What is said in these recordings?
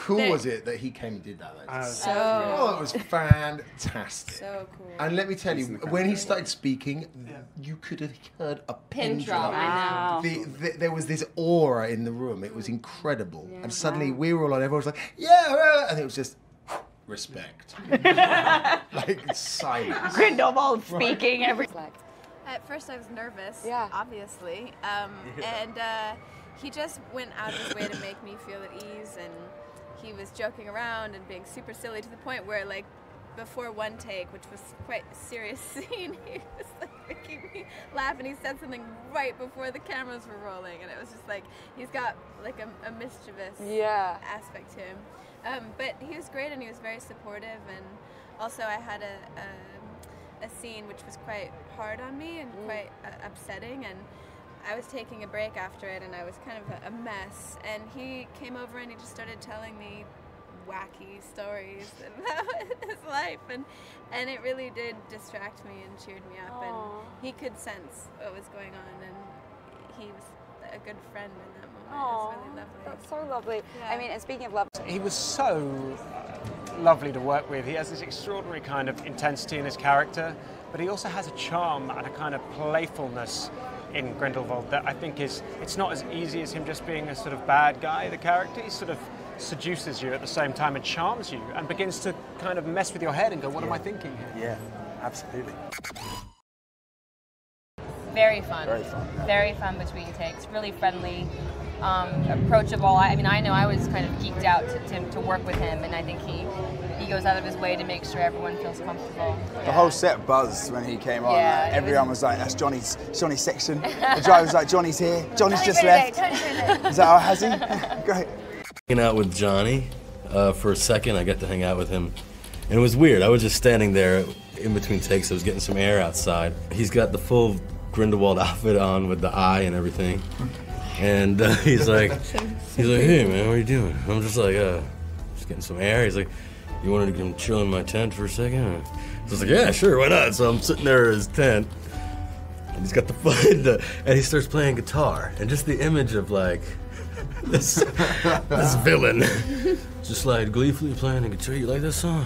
cool was it that he came and did that? So it was fantastic. So cool. And let me tell you, when he started speaking, you could have heard a pin drop. Wow. There was this aura in the room. It was incredible. And suddenly we were all on, everyone was like, yeah, and it was just respect. Like silence. Grindelwald speaking every. At first I was nervous, Yeah. obviously, and he just went out of his way to make me feel at ease, and he was joking around and being super silly to the point where, like, before one take, which was quite a serious scene, he was like making me laugh, and he said something right before the cameras were rolling, and it was just like, he's got like a mischievous aspect to him. But he was great, and he was very supportive, and also I had a scene which was quite hard on me and quite upsetting, and I was taking a break after it, and I was kind of a mess, and he came over and he just started telling me wacky stories about his life, and it really did distract me and cheered me up. And he could sense what was going on, and he was a good friend in that moment. It was really lovely. That's so lovely. Yeah. I mean, and speaking of love, he was so lovely to work with. He has this extraordinary kind of intensity in his character, but he also has a charm and a kind of playfulness in Grindelwald that I think it's not as easy as him just being a sort of bad guy, the character. He sort of seduces you at the same time and charms you and begins to kind of mess with your head and go, what am I thinking here? Yeah, absolutely. Very fun. Very fun. Yeah. Very fun between takes. Really friendly, approachable. I mean, I know I was kind of geeked out to work with him, and I think he goes out of his way to make sure everyone feels comfortable. The whole set buzzed when he came on. Yeah, Everyone was like, that's Johnny's section. The driver was like, Johnny's here. Johnny's just left. Is that, has he? Great. Hanging out with Johnny for a second. I got to hang out with him, and it was weird. I was just standing there in between takes. I was getting some air outside. He's got the full Grindelwald outfit on with the eye and everything, and he's like, hey man, what are you doing? I'm just like, just getting some air. He's like, you wanted to come chill in my tent for a second? So I was like, yeah, sure, why not? So I'm sitting there in his tent, and he's got the fun, and he starts playing guitar, and just the image of like this villain just like gleefully playing the guitar. You like that song?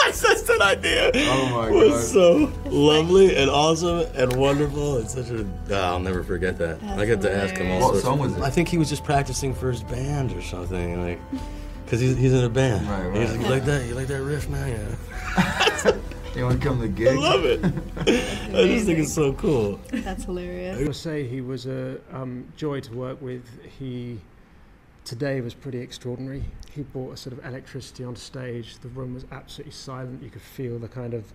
That's that idea. Oh my was God. so lovely and awesome and wonderful. It's such a I'll never forget that. I got to ask him all What sorts. song was it? I think he was just practicing for his band or something, like, cause he's in a band. Right. He's like, you like that riff, man? Yeah. You want to come to the gig? I love it. I just think it's so cool. That's hilarious. I must say he was a joy to work with. Today was pretty extraordinary. He brought a sort of electricity on stage. The room was absolutely silent. You could feel the kind of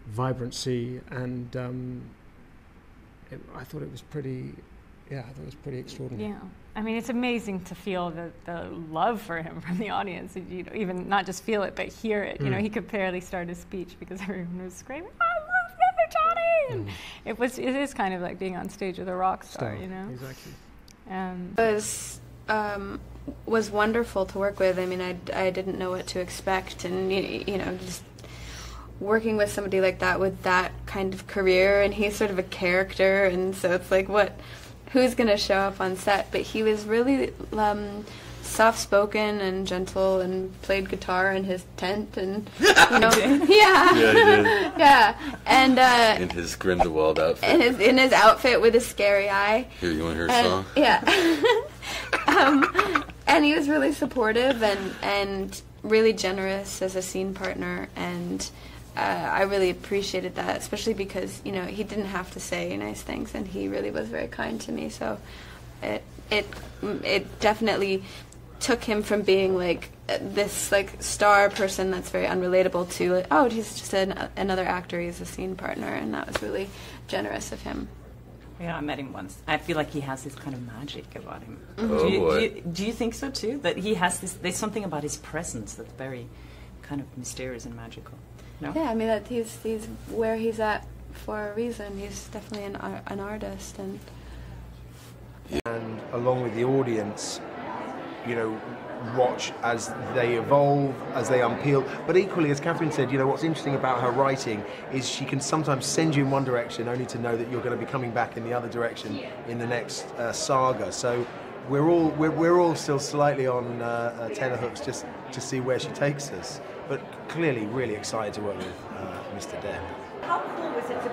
vibrancy, and I thought it was pretty extraordinary. Yeah, I mean, it's amazing to feel the love for him from the audience. You know, even not just feel it, but hear it. You know, he could barely start his speech because everyone was screaming, "I love you, Johnny!" And it is kind of like being on stage with a rock star, you know. Exactly. Was wonderful to work with. I mean, I didn't know what to expect, and you know, just working with somebody like that with that kind of career, and he's sort of a character, and so it's like, who's gonna show up on set? But he was really soft-spoken and gentle, and played guitar in his tent, and you know, Yeah, he did. yeah, and In his Grindelwald outfit. in his outfit with a scary eye. Here, you want to hear a song? Yeah. And he was really supportive and really generous as a scene partner, and I really appreciated that, especially because, you know, he didn't have to say nice things, and he really was very kind to me. So it definitely took him from being like this like star person that's very unrelatable to like, oh, he's just another actor, he's a scene partner, and that was really generous of him. Yeah, I met him once. I feel like he has this kind of magic about him. Oh, do you think so too? That he has this? There's something about his presence that's very kind of mysterious and magical. No? Yeah, I mean that he's where he's at for a reason. He's definitely an artist, and along with the audience, you know, watch as they evolve, as they unpeel. But equally, as Catherine said, you know, what's interesting about her writing is she can sometimes send you in one direction only to know that you're going to be coming back in the other direction in the next saga. So we're all still slightly on tenterhooks just to see where she takes us, but clearly really excited to work with Mr. Depp. How cool was it to